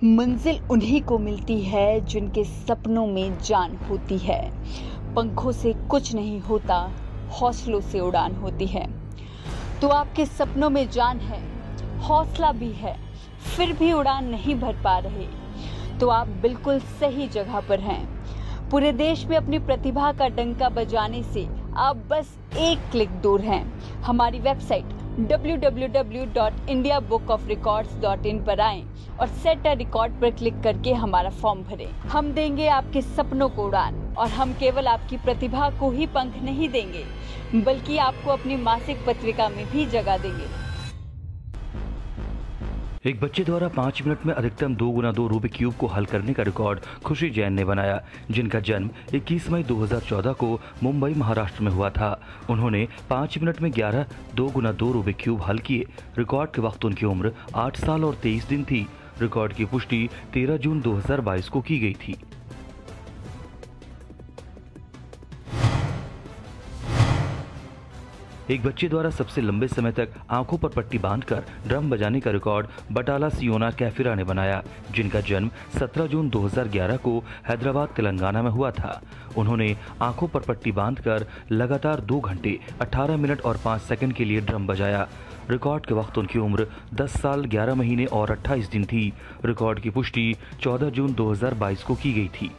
मंजिल उन्हीं को मिलती है जिनके सपनों में जान होती है। पंखों से कुछ नहीं होता, हौसलों से उड़ान होती है। तो आपके सपनों में जान है, हौसला भी है, फिर भी उड़ान नहीं भर पा रहे, तो आप बिल्कुल सही जगह पर हैं। पूरे देश में अपनी प्रतिभा का डंका बजाने से आप बस एक क्लिक दूर हैं। हमारी वेबसाइट www.indiabookofrecords.in पर आएं और सेट अ रिकॉर्ड पर क्लिक करके हमारा फॉर्म भरें। हम देंगे आपके सपनों को उड़ान, और हम केवल आपकी प्रतिभा को ही पंख नहीं देंगे, बल्कि आपको अपनी मासिक पत्रिका में भी जगह देंगे। एक बच्चे द्वारा 5 मिनट में अधिकतम 2 गुना 2 रूबिक क्यूब को हल करने का रिकॉर्ड खुशी जैन ने बनाया, जिनका जन्म 21 मई 2014 को मुंबई, महाराष्ट्र में हुआ था। उन्होंने 5 मिनट में 11 2 गुना 2 रूबिक क्यूब हल किए। रिकॉर्ड के वक्त उनकी उम्र 8 साल और 23 दिन थी। रिकॉर्ड की पुष्टि 13 जून 2022 को की गई थी। एक बच्चे द्वारा सबसे लंबे समय तक आंखों पर पट्टी बांधकर ड्रम बजाने का रिकॉर्ड बटाला सियोना कैफिरा ने बनाया, जिनका जन्म 17 जून 2011 को हैदराबाद, तेलंगाना में हुआ था। उन्होंने आंखों पर पट्टी बांधकर लगातार 2 घंटे 18 मिनट और 5 सेकंड के लिए ड्रम बजाया। रिकॉर्ड के वक्त उनकी उम्र 10 साल 11 महीने और 28 दिन थी। रिकॉर्ड की पुष्टि 14 जून 2022 को की गई थी।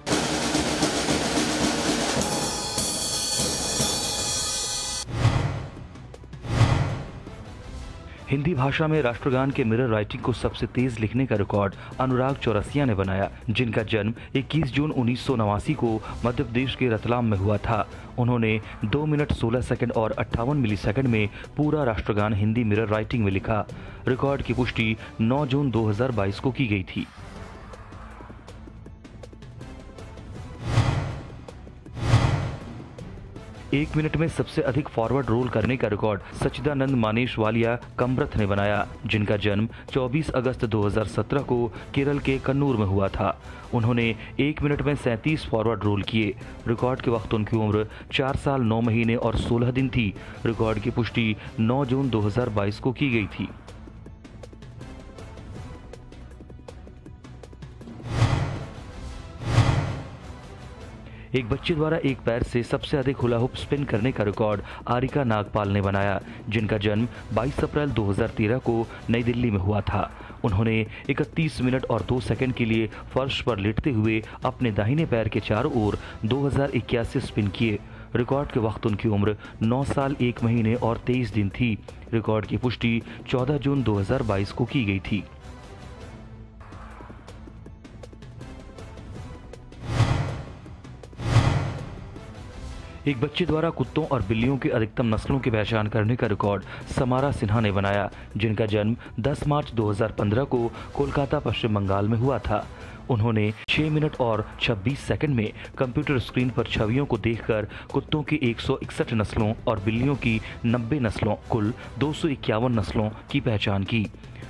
हिंदी भाषा में राष्ट्रगान के मिरर राइटिंग को सबसे तेज लिखने का रिकॉर्ड अनुराग चौरसिया ने बनाया, जिनका जन्म 21 जून 1989 को मध्य प्रदेश के रतलाम में हुआ था। उन्होंने 2 मिनट 16 सेकंड और 58 मिलीसेकंड में पूरा राष्ट्रगान हिंदी मिरर राइटिंग में लिखा। रिकॉर्ड की पुष्टि 9 जून 2022 को की गई थी। 1 मिनट में सबसे अधिक फॉरवर्ड रोल करने का रिकॉर्ड सच्चिदानंद मानेश वालिया कमरथ ने बनाया, जिनका जन्म 24 अगस्त 2017 को केरल के कन्नूर में हुआ था। उन्होंने 1 मिनट में 37 फॉरवर्ड रोल किए। रिकॉर्ड के वक्त उनकी उम्र 4 साल 9 महीने और 16 दिन थी। रिकॉर्ड की पुष्टि 9 जून 2022 को की गई थी। एक बच्चे द्वारा एक पैर से सबसे अधिक हुला हुप स्पिन करने का रिकॉर्ड आरिका नागपाल ने बनाया, जिनका जन्म 22 अप्रैल 2013 को नई दिल्ली में हुआ था। उन्होंने 31 मिनट और 2 सेकंड के लिए फर्श पर लेटते हुए अपने दाहिने पैर के चारों ओर 2081 स्पिन किए। रिकॉर्ड के वक्त उनकी उम्र 9 साल 1 महीने और 23 दिन थी। रिकॉर्ड की पुष्टि 14 जून 2022 को की गई थी। एक बच्चे द्वारा कुत्तों और बिल्लियों की अधिकतम नस्लों की पहचान करने का रिकॉर्ड समारा सिन्हा ने बनाया, जिनका जन्म 10 मार्च 2015 को कोलकाता, पश्चिम बंगाल में हुआ था। उन्होंने 6 मिनट और 26 सेकंड में कंप्यूटर स्क्रीन पर छवियों को देखकर कुत्तों की 161 नस्लों और बिल्लियों की 90 नस्लों, कुल 251 नस्लों की पहचान की।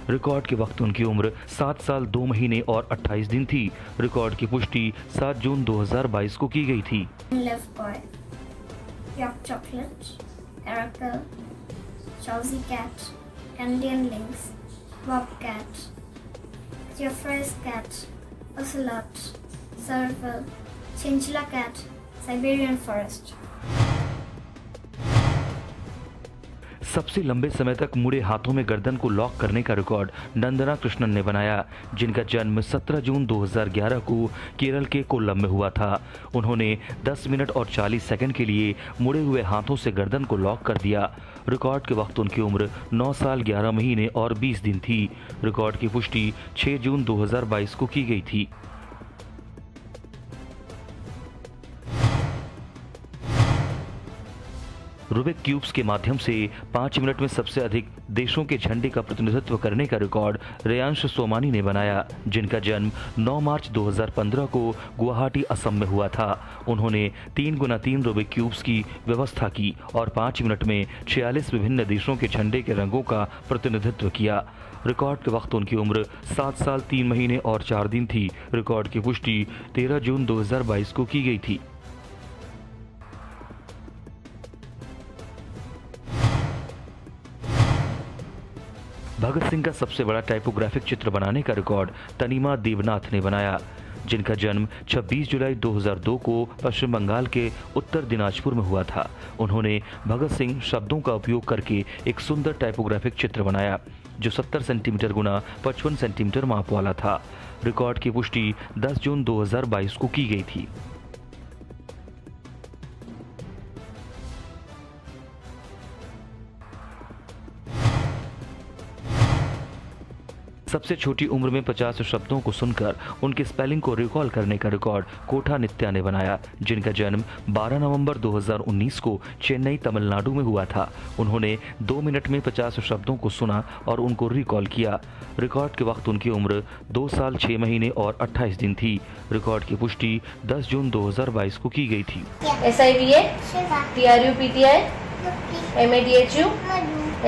रिकॉर्ड के वक्त उनकी उम्र 7 साल 2 महीने और 28 दिन थी। रिकॉर्ड की पुष्टि 7 जून 2022 को की गई थी। York Chocolate, Caracal, Chelsea Cat, Canadian Lynx, Bobcat, Jeffrey's Cat, Ocelot, Serval, Chinchilla Cat, Siberian Forest. सबसे लंबे समय तक मुड़े हाथों में गर्दन को लॉक करने का रिकॉर्ड नंदना कृष्णन ने बनाया, जिनका जन्म 17 जून 2011 को केरल के कोल्लम में हुआ था। उन्होंने 10 मिनट और 40 सेकंड के लिए मुड़े हुए हाथों से गर्दन को लॉक कर दिया। रिकॉर्ड के वक्त उनकी उम्र 9 साल 11 महीने और 20 दिन थी। रिकॉर्ड की पुष्टि 6 जून 2022 को की गई थी। रूबिक क्यूब्स के माध्यम से 5 मिनट में सबसे अधिक देशों के झंडे का प्रतिनिधित्व करने का रिकॉर्ड रेयांश सोमानी ने बनाया, जिनका जन्म 9 मार्च 2015 को गुवाहाटी, असम में हुआ था। उन्होंने 3 गुना 3 रूबिक क्यूब्स की व्यवस्था की और 5 मिनट में 46 विभिन्न देशों के झंडे के रंगों का प्रतिनिधित्व किया। रिकॉर्ड के वक्त उनकी उम्र 7 साल 3 महीने और 4 दिन थी। रिकॉर्ड की पुष्टि 13 जून 2022 को की गई थी। भगत सिंह का सबसे बड़ा टाइपोग्राफिक चित्र बनाने का रिकॉर्ड तनीमा देवनाथ ने बनाया, जिनका जन्म 26 जुलाई 2002 को पश्चिम बंगाल के उत्तर दिनाजपुर में हुआ था। उन्होंने भगत सिंह शब्दों का उपयोग करके एक सुंदर टाइपोग्राफिक चित्र बनाया जो 70 सेंटीमीटर गुना 55 सेंटीमीटर माप वाला था। रिकॉर्ड की पुष्टि 10 जून 2022 को की गई थी। सबसे छोटी उम्र में 50 शब्दों को सुनकर उनके स्पेलिंग को रिकॉल करने का रिकॉर्ड कोठा नित्या ने बनाया, जिनका जन्म 12 नवंबर 2019 को चेन्नई, तमिलनाडु में हुआ था। उन्होंने 2 मिनट में 50 शब्दों को सुना और उनको रिकॉल किया। रिकॉर्ड के वक्त उनकी उम्र 2 साल 6 महीने और 28 दिन थी। रिकॉर्ड की पुष्टि 10 जून 2022 को की गई थी। SIVA, TRUPTI, MADHU,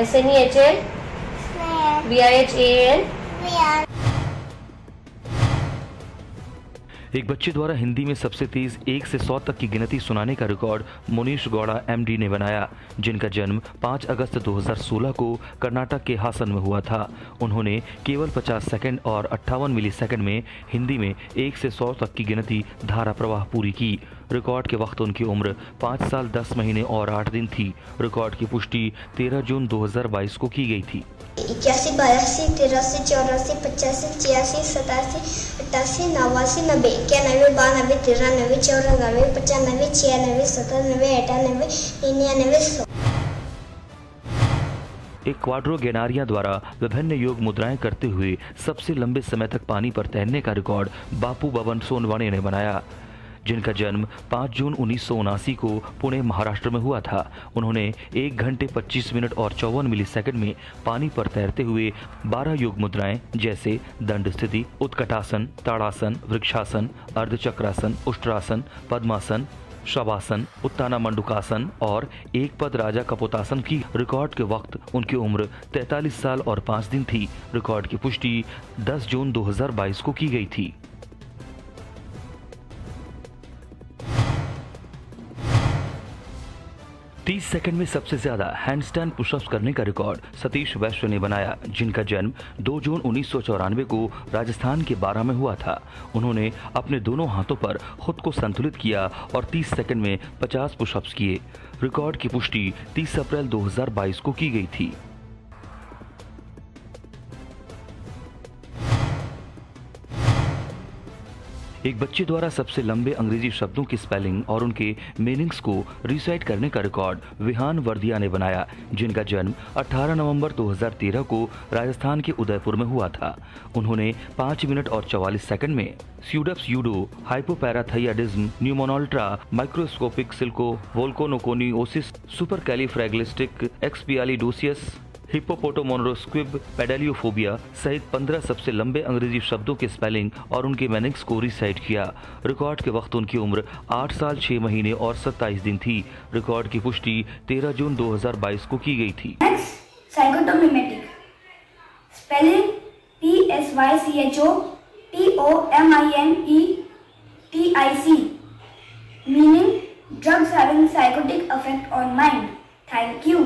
SNEHL, VIHAN। एक बच्चे द्वारा हिंदी में सबसे तेज 1 से 100 तक की गिनती सुनाने का रिकॉर्ड मुनीश गौड़ा MD ने बनाया, जिनका जन्म 5 अगस्त 2016 को कर्नाटक के हासन में हुआ था। उन्होंने केवल 50 सेकंड और 58 मिलीसेकंड में हिंदी में 1 से 100 तक की गिनती धारा प्रवाह पूरी की। रिकॉर्ड के वक्त उनकी उम्र 5 साल 10 महीने और 8 दिन थी। रिकॉर्ड की पुष्टि 13 जून 2022 को की गई थी। 81, 82, 83, 84, 85, 86, 87, 88, 89, 90, 91, 92, 93, 94, 95, 96, 97, 98, 99, 100। एक क्वाड्रोगेनारिया द्वारा विभिन्न योग मुद्राएं करते हुए सबसे लंबे समय तक पानी पर तैरने का रिकॉर्ड बापू बबन सोनवाने ने बनाया, जिनका जन्म 5 जून 1979 को पुणे, महाराष्ट्र में हुआ था। उन्होंने 1 घंटे 25 मिनट और 54 मिलीसेकंड में पानी पर तैरते हुए 12 योग मुद्राएं जैसे दंड स्थिति, उत्कटासन, ताड़ासन, वृक्षासन, अर्धचक्रासन, उष्ट्रासन, पद्मासन, शवासन, उत्ताना मंडूकासन और एक पद राजा कपोतासन की। रिकॉर्ड के वक्त उनकी उम्र 43 साल और 5 दिन थी। रिकॉर्ड की पुष्टि 10 जून 2022 को की गई थी। तीस सेकंड में सबसे ज्यादा हैंडस्टैंड पुशअप्स करने का रिकॉर्ड सतीश वैश्य ने बनाया, जिनका जन्म 2 जून 1994 को राजस्थान के बारा में हुआ था। उन्होंने अपने दोनों हाथों पर खुद को संतुलित किया और 30 सेकंड में 50 पुशअप्स किए। रिकॉर्ड की पुष्टि 30 अप्रैल 2022 को की गई थी। एक बच्चे द्वारा सबसे लंबे अंग्रेजी शब्दों की स्पेलिंग और उनके मीनिंग्स को रिसाइट करने का रिकॉर्ड विहान वर्दिया ने बनाया, जिनका जन्म 18 नवंबर 2013 को राजस्थान के उदयपुर में हुआ था। उन्होंने 5 मिनट और 44 सेकंड में स्यूडप्स यूडो, हाइपोपैराथाइडिज्म, न्यूमोनॉल्ट्रा, माइक्रोस्कोपिक सिल्को वोल्कोनोकोनियोसिस, सुपरकैलिफ्रैगिलिस्टिक एक्सपियालिडोसियस, हिप्पोपोटोमोनोस्क्विब, पेडालियोफोबिया सहित 15 सबसे लंबे अंग्रेजी शब्दों के स्पेलिंग और उनके मीनिंग्स को रिसाइट किया। रिकॉर्ड के वक्त उनकी उम्र 8 साल 6 महीने और 27 दिन थी। रिकॉर्ड की पुष्टि 13 जून 2022 को की गई थी। Psychotomimetic spelling PSYCHOTOMIMETIC, meaning drugs having psychotic effect on mind. Thank you.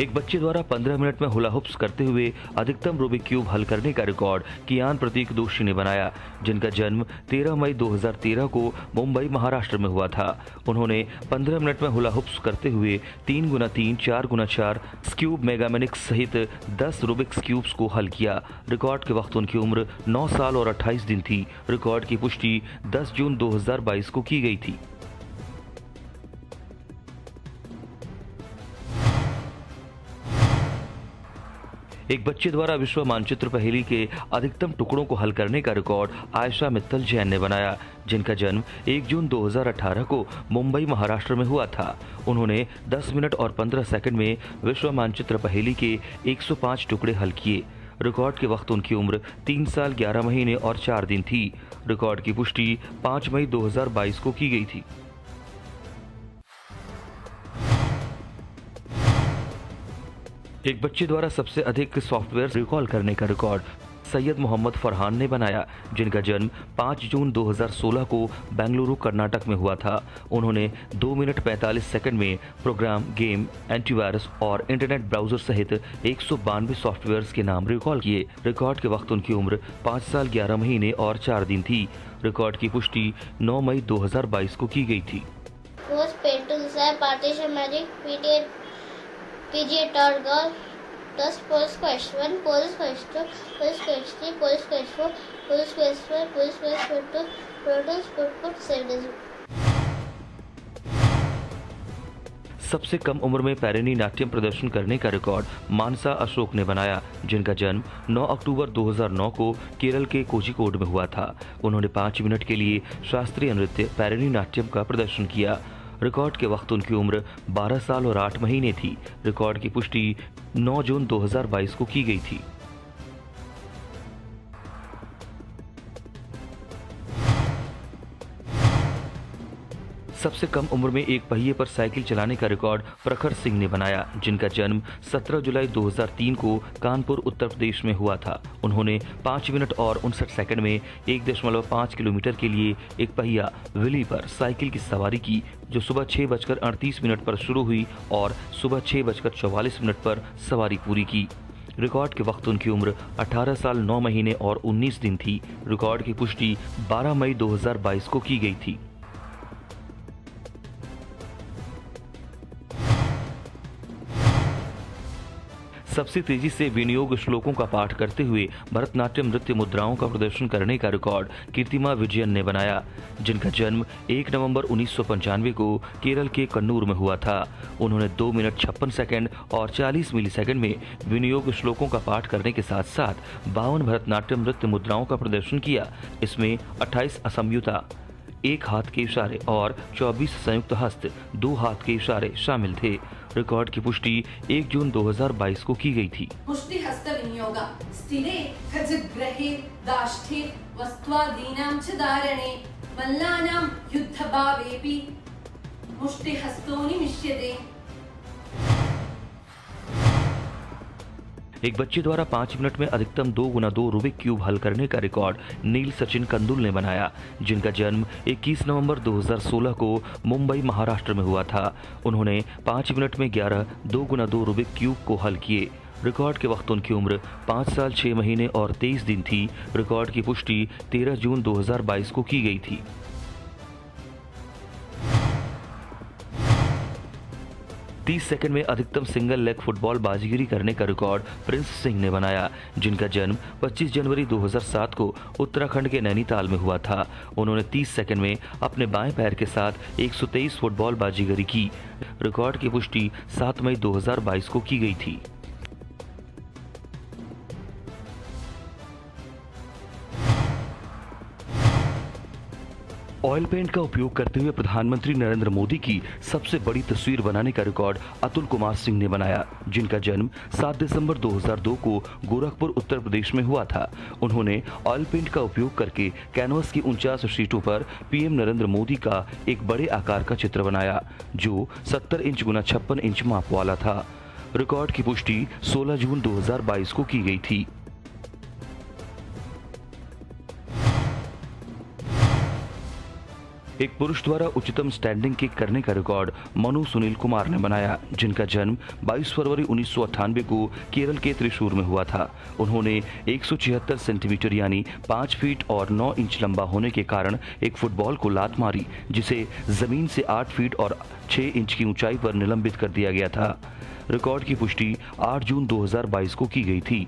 एक बच्चे द्वारा 15 मिनट में हुला हुप्स करते हुए अधिकतम रूबिक क्यूब हल करने का रिकॉर्ड कियान प्रतीक दोषी ने बनाया, जिनका जन्म 13 मई 2013 को मुंबई, महाराष्ट्र में हुआ था। उन्होंने 15 मिनट में हुला हुप्स करते हुए 3x3, 4x4 क्यूब मेगामिनिक्स सहित 10 रूबिक्स क्यूब्स को हल किया। रिकॉर्ड के वक्त उनकी उम्र 9 साल और 28 दिन थी। रिकॉर्ड की पुष्टि 10 जून 2022 को की गई थी। एक बच्चे द्वारा विश्व मानचित्र पहेली के अधिकतम टुकड़ों को हल करने का रिकॉर्ड आयशा मित्तल जैन ने बनाया, जिनका जन्म 1 जून 2018 को मुंबई, महाराष्ट्र में हुआ था। उन्होंने 10 मिनट और 15 सेकंड में विश्व मानचित्र पहेली के 105 टुकड़े हल किए। रिकॉर्ड के वक्त उनकी उम्र 3 साल 11 महीने और 4 दिन थी। रिकॉर्ड की पुष्टि 5 मई 2022 को की गई थी। एक बच्चे द्वारा सबसे अधिक सॉफ्टवेयर रिकॉल करने का रिकॉर्ड सैयद मोहम्मद फरहान ने बनाया, जिनका जन्म 5 जून 2016 को बेंगलुरु कर्नाटक में हुआ था। उन्होंने 2 मिनट 45 सेकंड में प्रोग्राम, गेम, एंटीवायरस और इंटरनेट ब्राउजर सहित 192 सॉफ्टवेयर्स के नाम रिकॉल किए। रिकॉर्ड के वक्त उनकी उम्र 5 साल 11 महीने और 4 दिन थी। रिकॉर्ड की पुष्टि 9 मई 2022 को की गई थी। Plus police quest 1, police quest 2, police quest 3, police quest 4, police quest 5, police quest 2, total put 7. सबसे कम उम्र में पैरिनी नाट्यम प्रदर्शन करने का रिकॉर्ड मानसा अशोक ने बनाया, जिनका जन्म 9 अक्टूबर 2009 को केरल के कोझिकोड में हुआ था। उन्होंने 5 मिनट के लिए शास्त्रीय नृत्य पैरिनी नाट्यम का प्रदर्शन किया। रिकॉर्ड के वक्त उनकी उम्र 12 साल और 8 महीने थी। रिकॉर्ड की पुष्टि 9 जून 2022 को की गई थी। सबसे कम उम्र में एक पहिए पर साइकिल चलाने का रिकॉर्ड प्रखर सिंह ने बनाया, जिनका जन्म 17 जुलाई 2003 को कानपुर, उत्तर प्रदेश में हुआ था। उन्होंने 5 मिनट और 59 सेकंड में 1.5 किलोमीटर के लिए एक पहिया व्हीली पर साइकिल की सवारी की, जो सुबह 6:38 पर शुरू हुई और सुबह 6:44 पर सवारी पूरी की। रिकॉर्ड के वक्त उनकी उम्र 18 साल 9 महीने और 19 दिन थी। रिकॉर्ड की पुष्टि 12 मई 2022 को की गई थी। सबसे तेजी से विनियोग श्लोकों का पाठ करते हुए भरतनाट्यम नृत्य मुद्राओं का प्रदर्शन करने का रिकॉर्ड कीर्तिमा विजयन ने बनाया, जिनका जन्म 1 नवंबर 1995 को केरल के कन्नूर में हुआ था। उन्होंने 2 मिनट 56 सेकंड और 40 मिलीसेकंड में विनियोग श्लोकों का पाठ करने के साथ साथ 52 भरतनाट्यम नृत्य मुद्राओं का प्रदर्शन किया। इसमें 28 असमयुता, 1 हाथ के इशारे और 24 संयुक्त हस्त, 2 हाथ के इशारे शामिल थे। रिकॉर्ड की पुष्टि 1 जून 2022 को की गई थी। मुष्टि हस्त विनियोग स्थिरे खजिग्रहे दाष्ठे वस्त्वादीनां च धारणे मल्लानां युद्धभावेपि मुष्टि हस्तो निमिष्यते। एक बच्चे द्वारा 5 मिनट में अधिकतम 2x2 रूबिक क्यूब हल करने का रिकॉर्ड नील सचिन कंदुल ने बनाया, जिनका जन्म 21 नवंबर 2016 को मुंबई, महाराष्ट्र में हुआ था। उन्होंने 5 मिनट में 11 2x2 रूबिक क्यूब को हल किए। रिकॉर्ड के वक्त उनकी उम्र 5 साल 6 महीने और 23 दिन थी। रिकॉर्ड की पुष्टि 13 जून 2022 को की गई थी। 30 सेकंड में अधिकतम सिंगल लेग फुटबॉल बाजीगरी करने का रिकॉर्ड प्रिंस सिंह ने बनाया, जिनका जन्म 25 जनवरी 2007 को उत्तराखंड के नैनीताल में हुआ था। उन्होंने 30 सेकंड में अपने बाएं पैर के साथ 123 फुटबॉल बाजीगरी की। रिकॉर्ड की पुष्टि 7 मई 2022 को की गई थी। ऑयल पेंट का उपयोग करते हुए प्रधानमंत्री नरेंद्र मोदी की सबसे बड़ी तस्वीर बनाने का रिकॉर्ड अतुल कुमार सिंह ने बनाया, जिनका जन्म 7 दिसंबर 2002 को गोरखपुर, उत्तर प्रदेश में हुआ था। उन्होंने ऑयल पेंट का उपयोग करके कैनवस की 49 शीटों पर पीएम नरेंद्र मोदी का एक बड़े आकार का चित्र बनाया, जो 70 इंच गुना 56 इंच माप वाला था। रिकॉर्ड की पुष्टि 16 जून 2022 को की गई थी। एक पुरुष द्वारा उच्चतम स्टैंडिंग किक करने का रिकॉर्ड मनु सुनील कुमार ने बनाया, जिनका जन्म 22 फरवरी 1998 को केरल के त्रिशूर में हुआ था। उन्होंने 176 सेंटीमीटर यानी 5 फीट और 9 इंच लंबा होने के कारण एक फुटबॉल को लात मारी, जिसे जमीन से 8 फीट और 6 इंच की ऊंचाई पर निलंबित कर दिया गया था। रिकॉर्ड की पुष्टि 8 जून 2022 को की गई थी।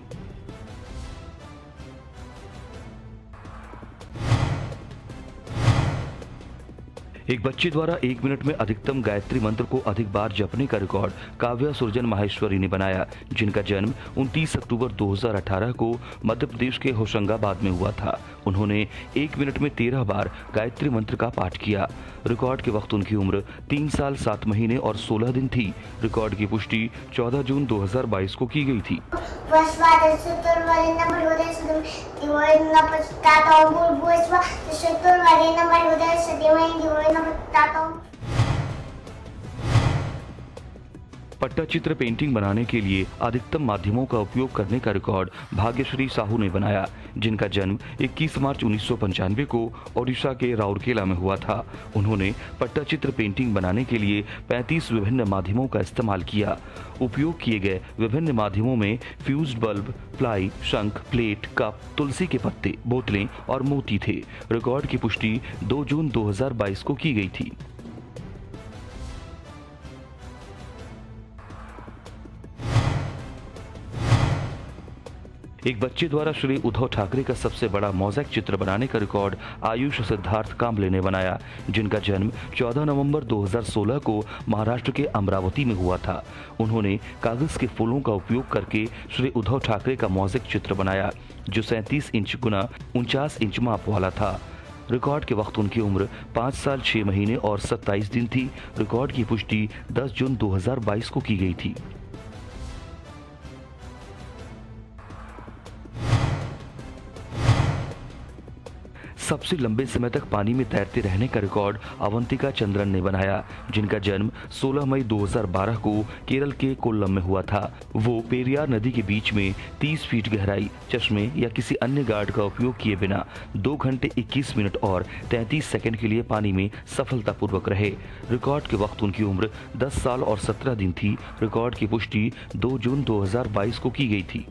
एक बच्चे द्वारा 1 मिनट में अधिकतम गायत्री मंत्र को अधिक बार जपने का रिकॉर्ड काव्या सुरजन माहेश्वरी ने बनाया, जिनका जन्म 29 अक्टूबर 2018 को मध्य प्रदेश के होशंगाबाद में हुआ था। उन्होंने 1 मिनट में 13 बार गायत्री मंत्र का पाठ किया। रिकॉर्ड के वक्त उनकी उम्र 3 साल 7 महीने और 16 दिन थी। रिकॉर्ड की पुष्टि 14 जून 2022 को की गई थी। पट्टचित्र पेंटिंग बनाने के लिए अधिकतम माध्यमों का उपयोग करने का रिकॉर्ड भाग्यश्री साहू ने बनाया, जिनका जन्म 21 मार्च 1995 को ओडिशा के राउरकेला में हुआ था। उन्होंने पट्टचित्र पेंटिंग बनाने के लिए 35 विभिन्न माध्यमों का इस्तेमाल किया। उपयोग किए गए विभिन्न माध्यमों में फ्यूज्ड बल्ब, प्लाई, शंख, प्लेट, कप, तुलसी के पत्ते, बोतलें और मोती थे। रिकॉर्ड की पुष्टि 2 जून 2022 को की गई थी। एक बच्चे द्वारा श्री उद्धव ठाकरे का सबसे बड़ा मोज़ेक चित्र बनाने का रिकॉर्ड आयुष सिद्धार्थ कांबले ने बनाया, जिनका जन्म 14 नवंबर 2016 को महाराष्ट्र के अमरावती में हुआ था। उन्होंने कागज के फूलों का उपयोग करके श्री उद्धव ठाकरे का मोज़ेक चित्र बनाया, जो 37 इंच गुना 49 इंच माप वाला था। रिकॉर्ड के वक्त उनकी उम्र 5 साल 6 महीने और 27 दिन थी। रिकॉर्ड की पुष्टि 10 जून 2022 को की गई थी। सबसे लंबे समय तक पानी में तैरते रहने का रिकॉर्ड अवंतिका चंद्रन ने बनाया, जिनका जन्म 16 मई 2012 को केरल के कोल्लम में हुआ था। वो पेरियार नदी के बीच में 30 फीट गहराई, चश्मे या किसी अन्य गार्ड का उपयोग किए बिना 2 घंटे 21 मिनट और 33 सेकंड के लिए पानी में सफलतापूर्वक रहे। रिकॉर्ड के वक्त उनकी उम्र 10 साल और 17 दिन थी। रिकॉर्ड की पुष्टि 2 जून 2022 को की गई थी।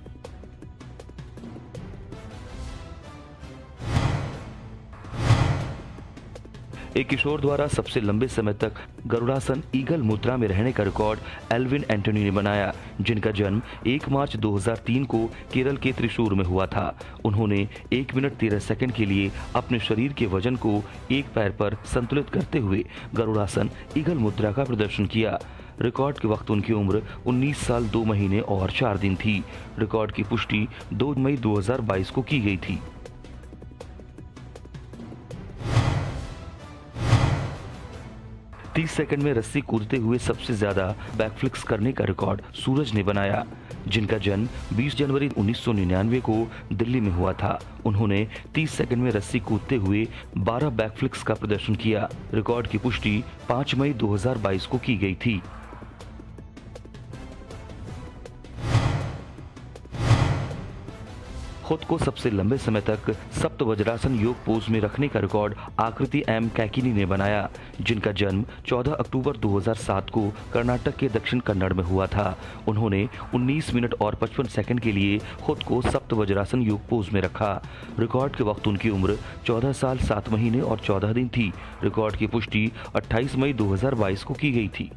एक किशोर द्वारा सबसे लंबे समय तक गरुड़ासन ईगल मुद्रा में रहने का रिकॉर्ड एल्विन एंटोनी ने बनाया, जिनका जन्म 1 मार्च 2003 को केरल के त्रिशूर में हुआ था। उन्होंने 1 मिनट 13 सेकंड के लिए अपने शरीर के वजन को एक पैर पर संतुलित करते हुए गरुड़ासन ईगल मुद्रा का प्रदर्शन किया। रिकॉर्ड के वक्त उनकी उम्र 19 साल 2 महीने और 4 दिन थी। रिकॉर्ड की पुष्टि 2 मई 2022 को की गई थी। 30 सेकंड में रस्सी कूदते हुए सबसे ज्यादा बैकफ्लिप्स करने का रिकॉर्ड सूरज ने बनाया, जिनका जन्म 20 जनवरी 1999 को दिल्ली में हुआ था। उन्होंने 30 सेकंड में रस्सी कूदते हुए 12 बैकफ्लिप्स का प्रदर्शन किया। रिकॉर्ड की पुष्टि 5 मई 2022 को की गई थी। खुद को सबसे लंबे समय तक सप्त वज्रासन योग पोज में रखने का रिकॉर्ड आकृति एम कैकिनी ने बनाया, जिनका जन्म 14 अक्टूबर 2007 को कर्नाटक के दक्षिण कन्नड़ में हुआ था। उन्होंने 19 मिनट और 55 सेकंड के लिए खुद को सप्त वज्रासन योग पोज में रखा। रिकॉर्ड के वक्त उनकी उम्र 14 साल 7 महीने और 14 दिन थी। रिकॉर्ड की पुष्टि 28 मई 2022 को की गई थी।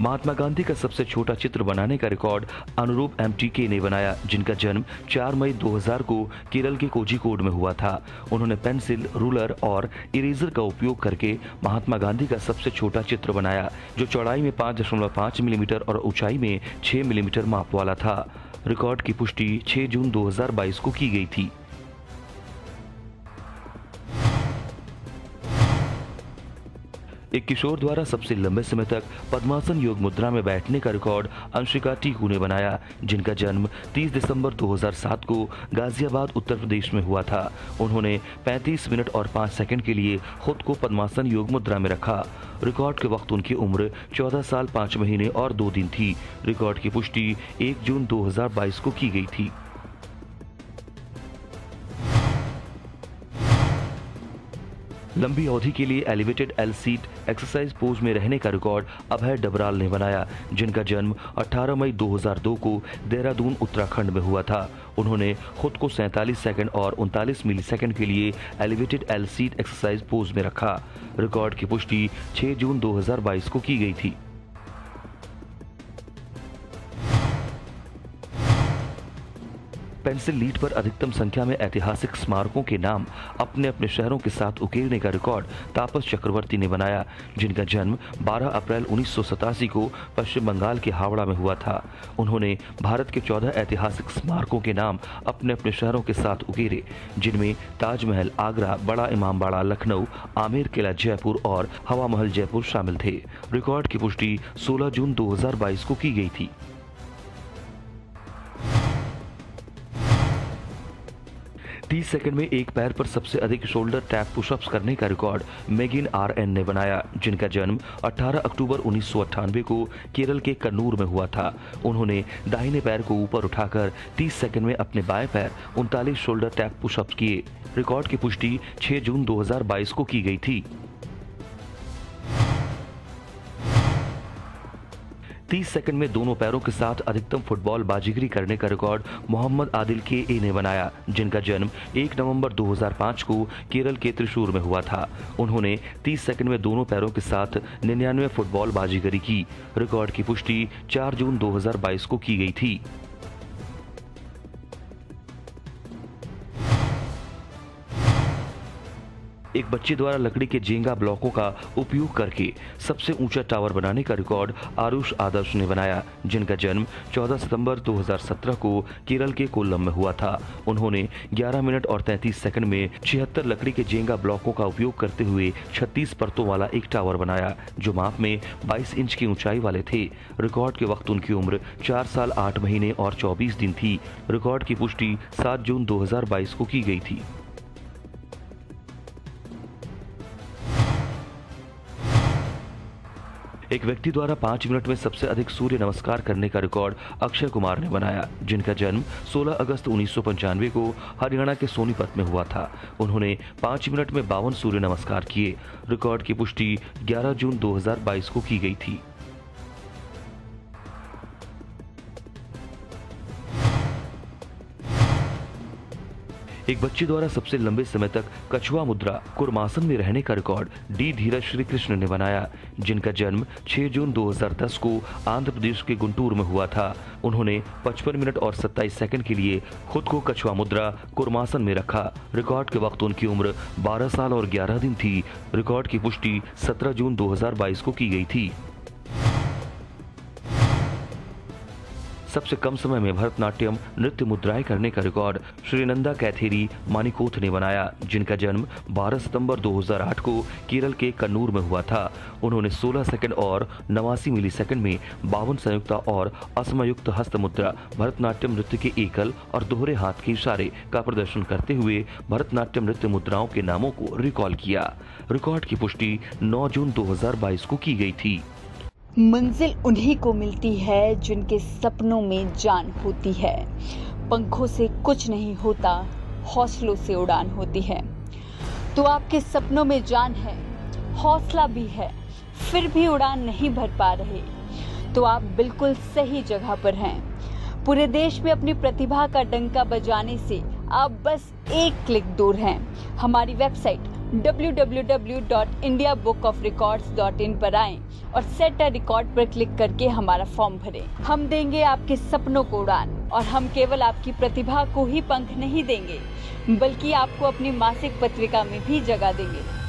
महात्मा गांधी का सबसे छोटा चित्र बनाने का रिकॉर्ड अनुरूप MTK ने बनाया, जिनका जन्म 4 मई 2000 को केरल के कोझिकोड में हुआ था। उन्होंने पेंसिल, रूलर और इरेजर का उपयोग करके महात्मा गांधी का सबसे छोटा चित्र बनाया, जो चौड़ाई में 5.5 मिलीमीटर और ऊंचाई में 6 मिलीमीटर माप वाला था। रिकॉर्ड की पुष्टि 6 जून 2022 को की गई थी। एक किशोर द्वारा सबसे लंबे समय तक पद्मासन योग मुद्रा में बैठने का रिकॉर्ड अंशिका टीकू ने बनाया, जिनका जन्म 30 दिसंबर 2007 को गाजियाबाद उत्तर प्रदेश में हुआ था। उन्होंने 35 मिनट और 5 सेकंड के लिए खुद को पद्मासन योग मुद्रा में रखा। रिकॉर्ड के वक्त उनकी उम्र 14 साल 5 महीने और 2 दिन थी। रिकॉर्ड की पुष्टि 1 जून 2022 को की गई थी। लंबी अवधि के लिए elevated L seat exercise pose में रहने का रिकॉर्ड अभय डबराल ने बनाया, जिनका जन्म 18 मई 2002 को देहरादून उत्तराखंड में हुआ था। उन्होंने खुद को 47 सेकंड और 39 मिलीसेकंड के लिए elevated L seat exercise pose में रखा। रिकॉर्ड की पुष्टि 6 जून 2022 को की गई थी। पेंसिल लीड पर अधिकतम संख्या में ऐतिहासिक स्मारकों के नाम अपने अपने शहरों के साथ उकेरने का रिकॉर्ड तापस चक्रवर्ती ने बनाया, जिनका जन्म 12 अप्रैल 1987 को पश्चिम बंगाल के हावड़ा में हुआ था। उन्होंने भारत के 14 ऐतिहासिक स्मारकों के नाम अपने अपने शहरों के साथ उकेरे, जिनमें ताजमहल आगरा, बड़ा इमामबाड़ा लखनऊ, आमेर किला जयपुर और हवा महल जयपुर शामिल थे। रिकॉर्ड की पुष्टि 16 जून 2022 को की गई थी। 30 सेकंड में एक पैर पर सबसे अधिक शोल्डर टैप पुशअप्स करने का रिकॉर्ड मेगिन RN ने बनाया, जिनका जन्म 18 अक्टूबर 1998 को केरल के कन्नूर में हुआ था। उन्होंने दाहिने पैर को ऊपर उठाकर 30 सेकंड में अपने बाएं पैर 39 शोल्डर टैप पुशअप्स किए। रिकॉर्ड की पुष्टि 6 जून 2022 को की गई थी। 30 सेकंड में दोनों पैरों के साथ अधिकतम फुटबॉल बाजीगरी करने का रिकॉर्ड मोहम्मद आदिल KA ने बनाया, जिनका जन्म 1 नवंबर 2005 को केरल के त्रिशूर में हुआ था। उन्होंने 30 सेकंड में दोनों पैरों के साथ 99 फुटबॉल बाजीगरी की। रिकॉर्ड की पुष्टि 4 जून 2022 को की गई थी। एक बच्चे द्वारा लकड़ी के जेंगा ब्लॉकों का उपयोग करके सबसे ऊंचा टावर बनाने का रिकॉर्ड आरुष आदर्श ने बनाया, जिनका जन्म 14 सितंबर 2017 को केरल के कोल्लम में हुआ था। उन्होंने 11 मिनट और 33 सेकंड में 76 लकड़ी के जेंगा ब्लॉकों का उपयोग करते हुए 36 परतों वाला एक टावर बनाया, जो माप में 22 इंच की ऊंचाई वाले थे। रिकॉर्ड के वक्त उनकी उम्र 4 साल 8 महीने और 24 दिन थी। रिकॉर्ड की पुष्टि 7 जून 2022 को की गई थी। एक व्यक्ति द्वारा 5 मिनट में सबसे अधिक सूर्य नमस्कार करने का रिकॉर्ड अक्षय कुमार ने बनाया, जिनका जन्म 16 अगस्त 1995 को हरियाणा के सोनीपत में हुआ था। उन्होंने 5 मिनट में 52 सूर्य नमस्कार किए। रिकॉर्ड की पुष्टि 11 जून 2022 को की गई थी। एक बच्चे द्वारा सबसे लंबे समय तक कछुआ मुद्रा कुर्मासन में रहने का रिकॉर्ड D धीरज श्री कृष्ण ने बनाया, जिनका जन्म 6 जून 2010 को आंध्र प्रदेश के गुंटूर में हुआ था। उन्होंने 55 मिनट और 27 सेकंड के लिए खुद को कछुआ मुद्रा कुर्मासन में रखा। रिकॉर्ड के वक्त उनकी उम्र 12 साल और 11 दिन थी। रिकॉर्ड की पुष्टि 17 जून 2022 को की गई थी। सबसे कम समय में भरतनाट्यम नृत्य मुद्राएं करने का रिकॉर्ड श्रीनंदा कैथेरी मानिकोथ ने बनाया, जिनका जन्म 12 सितंबर 2008 को केरल के कन्नूर में हुआ था। उन्होंने 16 सेकंड और 89 मिलीसेकंड में 52 संयुक्त और असमयुक्त हस्त मुद्रा भरतनाट्यम नृत्य के एकल और दोहरे हाथ के इशारे का प्रदर्शन करते हुए भरतनाट्यम नृत्य मुद्राओं के नामों को रिकॉल किया। रिकॉर्ड की पुष्टि 9 जून 2022 को की गई थी। मंजिल उन्हीं को मिलती है जिनके सपनों में जान होती है। पंखों से कुछ नहीं होता, हौसलों से उड़ान होती है। तो आपके सपनों में जान है, हौसला भी है, फिर भी उड़ान नहीं भर पा रहे, तो आप बिल्कुल सही जगह पर हैं। पूरे देश में अपनी प्रतिभा का डंका बजाने से आप बस एक क्लिक दूर हैं। हमारी वेबसाइट www.indiabookofrecords.in पर आएं और सेट अ रिकॉर्ड पर क्लिक करके हमारा फॉर्म भरें। हम देंगे आपके सपनों को उड़ान, और हम केवल आपकी प्रतिभा को ही पंख नहीं देंगे, बल्कि आपको अपनी मासिक पत्रिका में भी जगह देंगे।